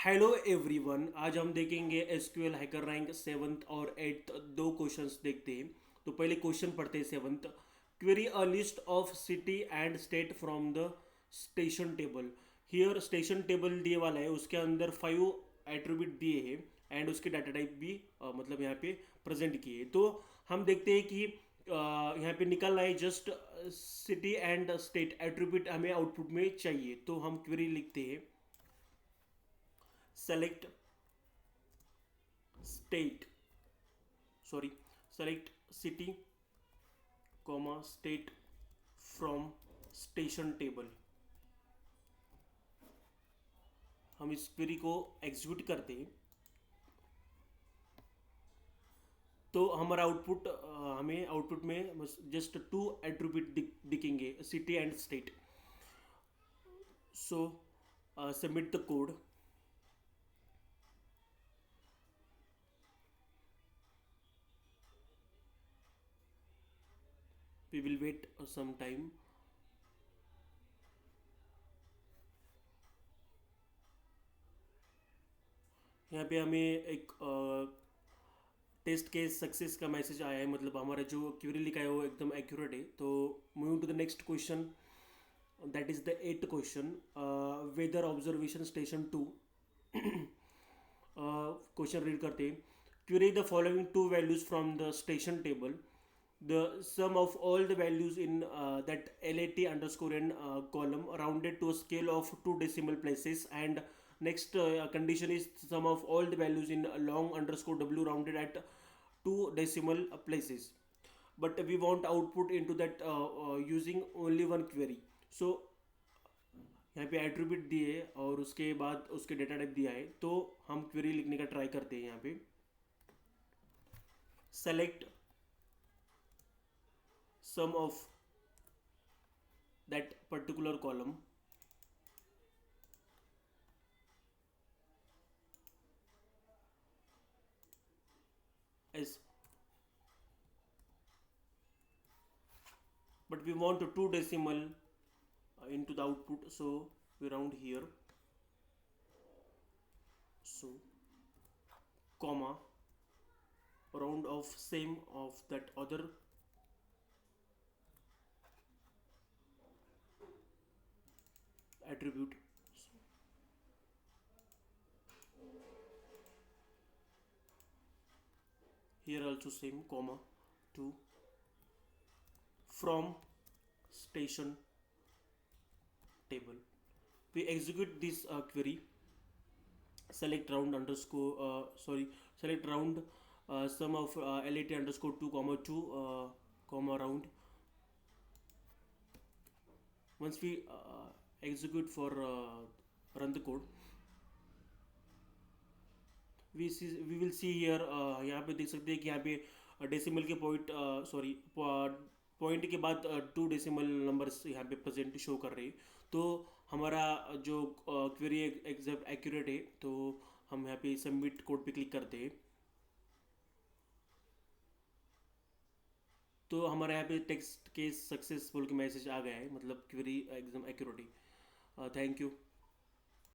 Hello everyone, आज हम देखेंगे एसक्यूएल हैकर रैंक 7th और 8th दो क्वेश्चंस देखते हैं। तो पहले क्वेश्चन पढ़ते हैं 7th। Query a list of city and state from the station table. Here station table दिए वाला है, उसके अंदर 5 एट्रीब्यूट दिए हैं एंड उसके डाटा टाइप भी मतलब यहाँ पे प्रेजेंट किए। तो हम देखते हैं कि यहाँ पे निकालना है just city and state attribute हमें आउटपुट में चाहिए। तो हम क्वेरी लिखते हैं select state sorry select city comma state from station table। हम इस क्वेरी को एग्जीक्यूट करते हैं तो हमारा आउटपुट हमें आउटपुट में जस्ट 2 एट्रीब्यूट दिखेंगे, city and state. So submit the code. we will wait some time। यहाँ पे हमें एक टेस्ट केस सक्सेस का मैसेज आया है, मतलब हमारा जो क्वेरी लिखा है वो एकदम एक्यूरेट है। तो moving to the next question, that is the 8th question, weather observation station 2। Question read करते हैं। Query the following 2 values from the station table. The sum of all the values in that lat underscore n column rounded to a scale of 2 decimal places, and next condition is sum of all the values in long underscore w rounded at 2 decimal places, but we want output into that using only one query। so यहाँ पे attribute दिए और उसके बाद उसके data type दिया है, तो हम क्वेरी लिखने का ट्राई करते हैं। यहाँ पे select sum of that particular column as, but we want 2 decimal into the output, so we round here, so comma round of same of that other attribute। Here also same comma 2 from station table। We execute this query। select round underscore select round sum of lat underscore 2 comma 2 comma round। once we execute for run the code, we will see here, यहाँ पे देख सकते हैं कि यहाँ पे decimal के point के बाद 2 डेसिमल नंबर्स यहाँ पे प्रेजेंट शो कर रहे हैं। तो हमारा जो क्वेरी एग्जैक्ट एक्यूरेट है, तो हम यहाँ पे सबमिट कोड पे क्लिक करते हैं, तो हमारा यहाँ पे टेक्स्ट केस सक्सेसफुल के मैसेज आ गया है, मतलब क्वेरी एकदम एक्यूरेट है। Thank you.